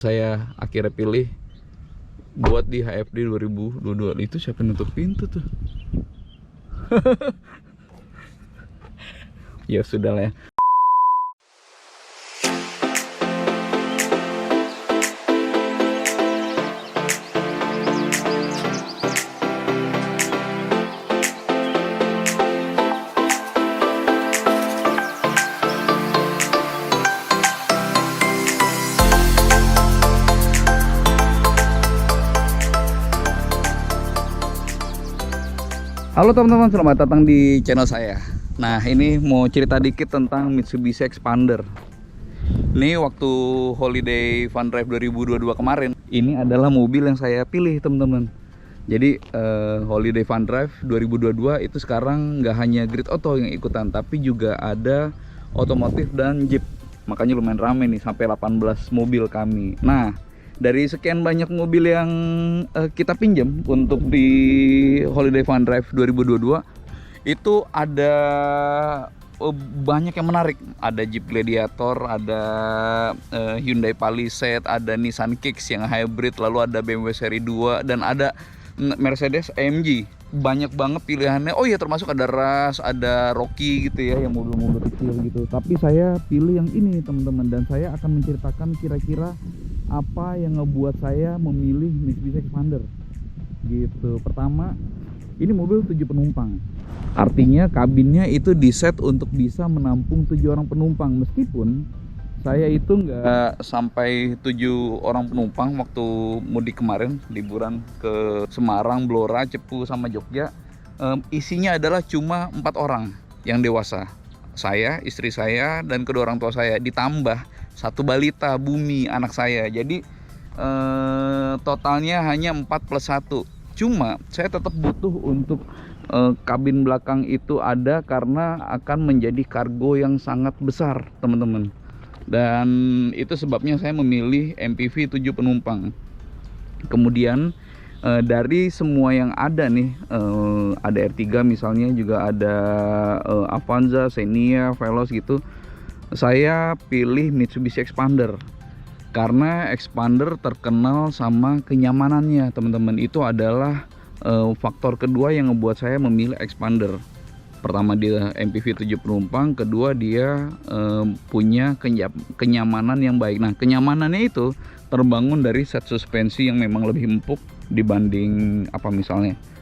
Saya akhirnya pilih buat di HFD 2022. Itu siapa nutup pintu tuh? Ya sudah lah ya. Halo teman-teman, selamat datang di channel saya. Nah, ini mau cerita dikit tentang Mitsubishi Expander. Ini waktu Holiday Fun Drive 2022 kemarin, ini adalah mobil yang saya pilih teman-teman. Jadi Holiday Fun Drive 2022 itu sekarang nggak hanya Grid Auto yang ikutan, tapi juga ada otomotif dan Jeep. Makanya lumayan rame nih, sampai 18 mobil kami. Nah, dari sekian banyak mobil yang kita pinjam untuk di Holiday Fun Drive 2022, itu ada banyak yang menarik. Ada Jeep Gladiator, ada Hyundai Palisade, ada Nissan Kicks yang hybrid, lalu ada BMW seri 2, dan ada Mercedes AMG. Banyak banget pilihannya. Oh iya, termasuk ada Rush, ada Rocky gitu ya, yang mobil-mobil kecil gitu. Tapi saya pilih yang ini teman-teman, dan saya akan menceritakan kira-kira apa yang ngebuat saya memilih Mitsubishi Expander gitu. Pertama, ini mobil 7 penumpang. Artinya kabinnya itu diset untuk bisa menampung 7 orang penumpang. Meskipun saya itu nggak sampai 7 orang penumpang waktu mudik kemarin, liburan ke Semarang, Blora, Cepu, sama Jogja. Isinya adalah cuma 4 orang yang dewasa. Saya, istri saya, dan kedua orang tua saya. Ditambah 1 balita, Bumi, anak saya. Jadi totalnya hanya 4 plus 1. Cuma saya tetap butuh untuk kabin belakang itu ada, karena akan menjadi kargo yang sangat besar teman-teman. Dan itu sebabnya saya memilih MPV 7 penumpang. Kemudian dari semua yang ada nih, ada R3 misalnya, juga ada Avanza, Xenia, Veloz gitu. Saya pilih Mitsubishi Expander karena Expander terkenal sama kenyamanannya teman-teman. Itu adalah faktor kedua yang ngebuat saya memilih Expander. Pertama, dia MPV 7 penumpang, kedua dia punya kenyamanan yang baik. Nah, kenyamanannya itu terbangun dari set suspensi yang memang lebih empuk dibanding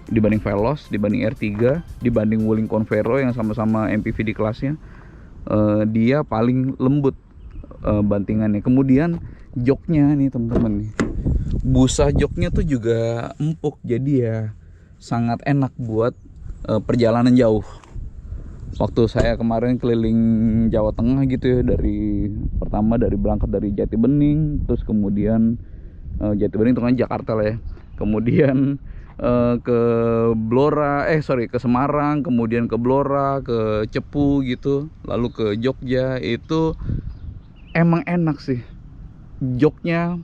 dibanding Veloz, dibanding R3, dibanding Wuling Convero yang sama-sama MPV di kelasnya. Dia paling lembut bantingannya. Kemudian joknya nih teman-teman nih, busa joknya tuh juga empuk, jadi ya sangat enak buat perjalanan jauh. Waktu saya kemarin keliling Jawa Tengah gitu ya, pertama berangkat dari Jati Bening, terus kemudian Jati Bening itu kan Jakarta lah ya, kemudian ke ke Semarang, kemudian ke Blora, ke Cepu gitu, lalu ke Jogja. Itu emang enak sih, joknya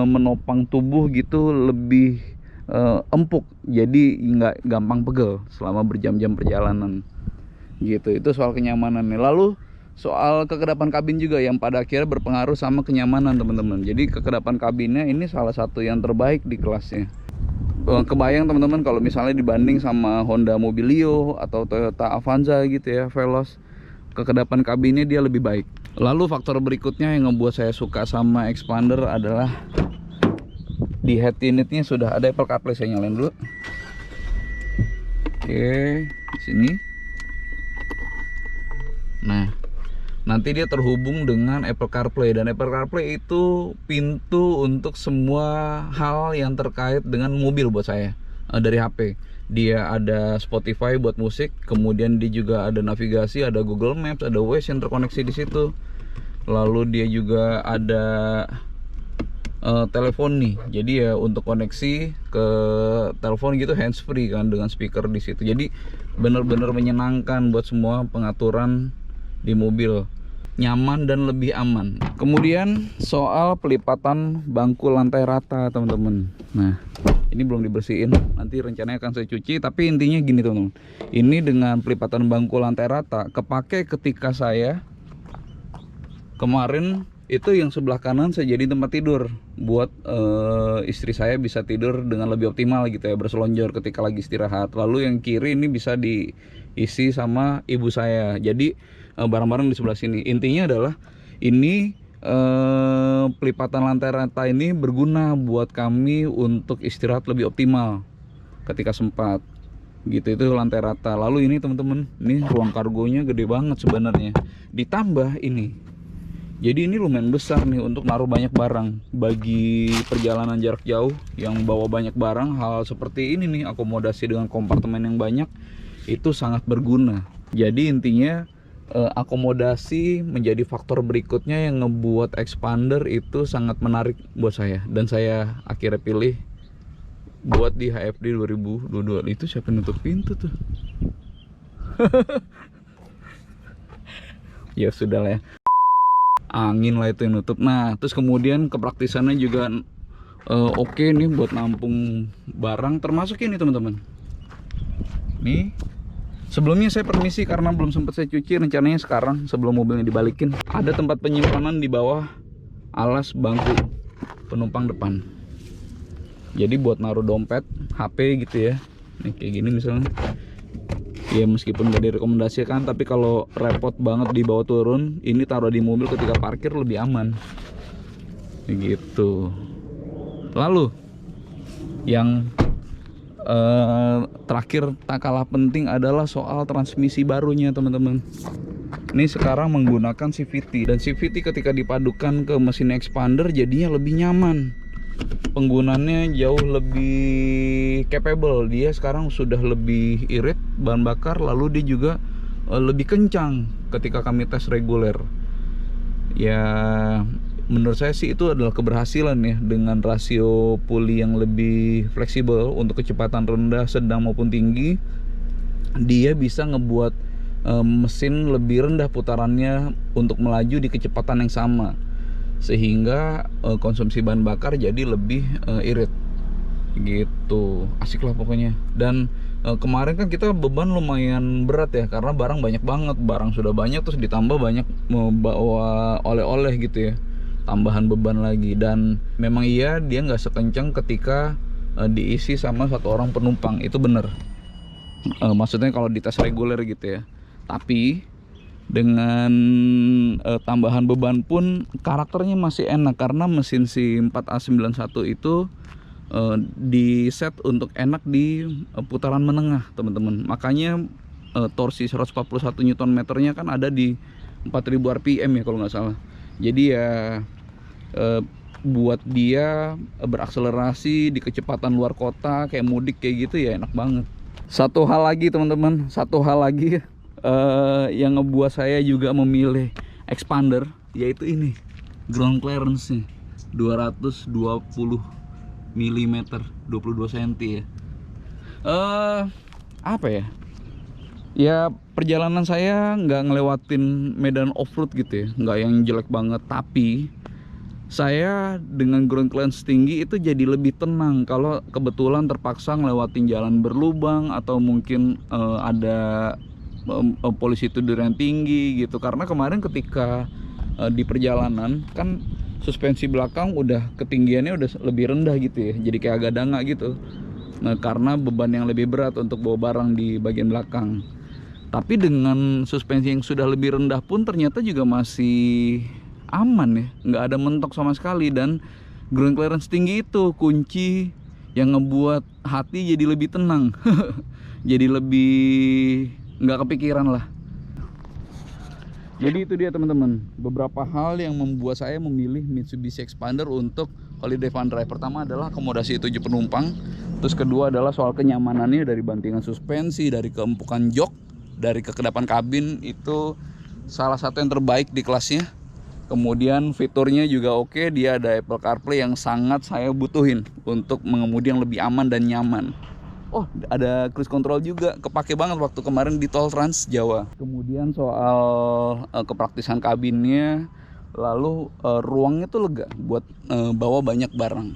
menopang tubuh gitu, lebih empuk, jadi nggak gampang pegel selama berjam-jam perjalanan gitu. Itu soal kenyamanan nih. Lalu soal kekedapan kabin juga yang pada akhirnya berpengaruh sama kenyamanan teman-teman. Jadi kekedapan kabinnya ini salah satu yang terbaik di kelasnya. Kebayang teman-teman kalau misalnya dibanding sama Honda Mobilio atau Toyota Avanza gitu ya, Veloz, kekedapan kabinnya dia lebih baik. Lalu faktor berikutnya yang ngebuat saya suka sama Expander adalah di head unitnya sudah ada Apple CarPlay. Saya nyalain dulu. Oke, di sini. Nah, nanti dia terhubung dengan Apple CarPlay, dan Apple CarPlay itu pintu untuk semua hal yang terkait dengan mobil buat saya dari HP. Dia ada Spotify buat musik, kemudian dia juga ada navigasi, ada Google Maps, ada Waze yang terkoneksi di situ. Lalu dia juga ada telepon nih, jadi ya untuk koneksi ke telepon gitu hands free kan, dengan speaker di situ. Jadi bener-bener menyenangkan buat semua pengaturan di mobil, nyaman dan lebih aman. Kemudian soal pelipatan bangku lantai rata teman-teman. Nah, ini belum dibersihin, nanti rencananya akan saya cuci. Tapi intinya gini teman-teman, ini dengan pelipatan bangku lantai rata kepake ketika saya kemarin itu yang sebelah kanan saya jadi tempat tidur buat istri saya bisa tidur dengan lebih optimal gitu ya, berselonjor ketika lagi istirahat. Lalu yang kiri ini bisa diisi sama ibu saya, jadi barang-barang di sebelah sini. Intinya adalah ini pelipatan lantai rata ini berguna buat kami untuk istirahat lebih optimal ketika sempat gitu. Itu lantai rata. Lalu ini teman-teman, ini ruang kargonya gede banget sebenarnya, ditambah ini. Jadi ini lumayan besar nih untuk naruh banyak barang. Bagi perjalanan jarak jauh yang bawa banyak barang, hal seperti ini nih, akomodasi dengan kompartemen yang banyak, itu sangat berguna. Jadi intinya akomodasi menjadi faktor berikutnya yang ngebuat expander itu sangat menarik buat saya. Dan saya akhirnya pilih buat di HFD 2022. Itu siapa nutup pintu tuh? Ya sudah lah ya, angin lah itu yang nutup. Nah terus kemudian kepraktisannya juga oke nih buat nampung barang, termasuk ini teman-teman. Nih sebelumnya saya permisi karena belum sempat saya cuci, rencananya sekarang sebelum mobilnya dibalikin. Ada tempat penyimpanan di bawah alas bangku penumpang depan, jadi buat naruh dompet, HP gitu ya. Nih kayak gini misalnya ya, meskipun gak direkomendasikan, tapi kalau repot banget dibawa turun, ini taruh di mobil ketika parkir lebih aman gitu. Lalu yang terakhir tak kalah penting adalah soal transmisi barunya teman-teman. Ini sekarang menggunakan CVT, dan CVT ketika dipadukan ke mesin expander jadinya lebih nyaman, penggunaannya jauh lebih capable. Dia sekarang sudah lebih irit bahan bakar, lalu dia juga lebih kencang ketika kami tes reguler. Ya menurut saya sih itu adalah keberhasilan ya, dengan rasio puli yang lebih fleksibel untuk kecepatan rendah, sedang maupun tinggi. Dia bisa ngebuat mesin lebih rendah putarannya untuk melaju di kecepatan yang sama, sehingga konsumsi bahan bakar jadi lebih irit gitu. Asik lah pokoknya. Dan kemarin kan kita beban lumayan berat ya, karena barang banyak banget, barang sudah banyak, terus ditambah banyak membawa oleh-oleh gitu ya, tambahan beban lagi. Dan memang iya dia nggak sekencang ketika diisi sama satu orang penumpang, itu bener. Maksudnya kalau di tes reguler gitu ya. Tapi dengan tambahan beban pun karakternya masih enak, karena mesin si 4A91 itu di set untuk enak di putaran menengah teman-teman. Makanya torsi 141 Nm nya kan ada di 4000 rpm ya kalau nggak salah. Jadi ya buat dia berakselerasi di kecepatan luar kota kayak mudik kayak gitu ya enak banget. Satu hal lagi teman-teman, yang ngebuat saya juga memilih expander, yaitu ini ground clearance nya 220 mm, 22 cm ya. Apa ya, ya perjalanan saya nggak ngelewatin medan off-road gitu ya, nggak yang jelek banget, tapi saya dengan ground clearance tinggi itu jadi lebih tenang kalau kebetulan terpaksa ngelewatin jalan berlubang, atau mungkin ada polisi tidur yang tinggi gitu. Karena kemarin ketika di perjalanan kan suspensi belakang udah ketinggiannya udah lebih rendah gitu ya, jadi kayak agak danga gitu. Nah karena beban yang lebih berat untuk bawa barang di bagian belakang. Tapi dengan suspensi yang sudah lebih rendah pun ternyata juga masih aman ya, nggak ada mentok sama sekali. Dan ground clearance tinggi itu kunci yang ngebuat hati jadi lebih tenang. Jadi lebih nggak kepikiran lah. Jadi itu dia teman-teman, beberapa hal yang membuat saya memilih Mitsubishi Expander untuk holiday fun drive. Pertama adalah akomodasi 7 penumpang, terus kedua adalah soal kenyamanannya, dari bantingan suspensi, dari keempukan jok, dari kekedapan kabin, itu salah satu yang terbaik di kelasnya. Kemudian fiturnya juga oke, dia ada Apple CarPlay yang sangat saya butuhin untuk mengemudi yang lebih aman dan nyaman. Oh, ada cruise control juga, kepake banget waktu kemarin di tol Trans Jawa. Kemudian soal kepraktisan kabinnya, lalu ruangnya tuh lega buat bawa banyak barang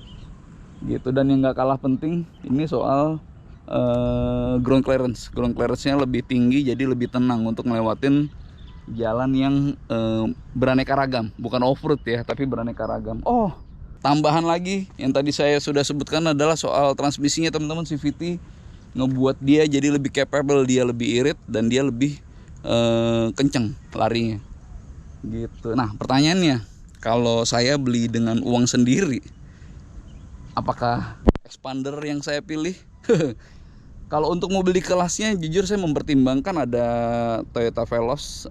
gitu. Dan yang nggak kalah penting, ini soal ground clearance. Ground clearance-nya lebih tinggi, jadi lebih tenang untuk ngelewatin jalan yang beraneka ragam, bukan off-road ya, tapi beraneka ragam. Oh, tambahan lagi yang tadi saya sudah sebutkan adalah soal transmisinya teman-teman. CVT ngebuat dia jadi lebih capable, dia lebih irit dan dia lebih kenceng larinya gitu. Nah pertanyaannya, kalau saya beli dengan uang sendiri, apakah expander yang saya pilih? Kalau untuk mobil di kelasnya, jujur saya mempertimbangkan ada Toyota Veloz,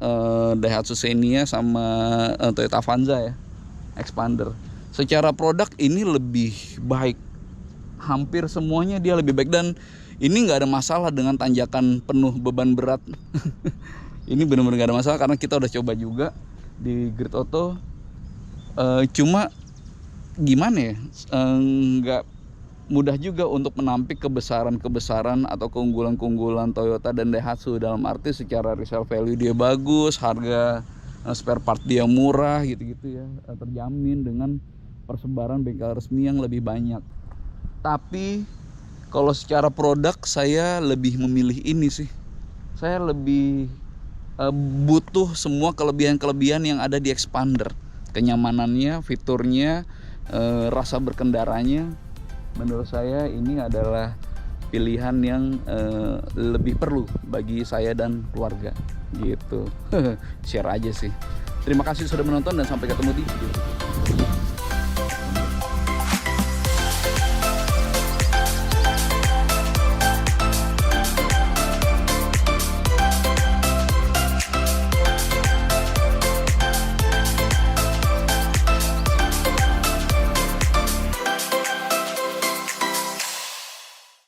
Daihatsu Xenia, sama Toyota Avanza ya, expander. Secara produk ini lebih baik, hampir semuanya dia lebih baik, dan ini nggak ada masalah dengan tanjakan penuh beban berat. Ini benar-benar nggak ada masalah karena kita udah coba juga di Grid Auto. Cuma gimana ya, nggak mudah juga untuk menampik kebesaran atau keunggulan Toyota dan Daihatsu, dalam arti secara resale value dia bagus, harga spare part dia murah gitu-gitu ya, terjamin dengan persebaran bengkel resmi yang lebih banyak. Tapi kalau secara produk saya lebih memilih ini sih. Saya lebih butuh semua kelebihan-kelebihan yang ada di expander, kenyamanannya, fiturnya, rasa berkendaranya. Menurut saya ini adalah pilihan yang lebih perlu bagi saya dan keluarga gitu. Share aja sih. Terima kasih sudah menonton dan sampai ketemu di video.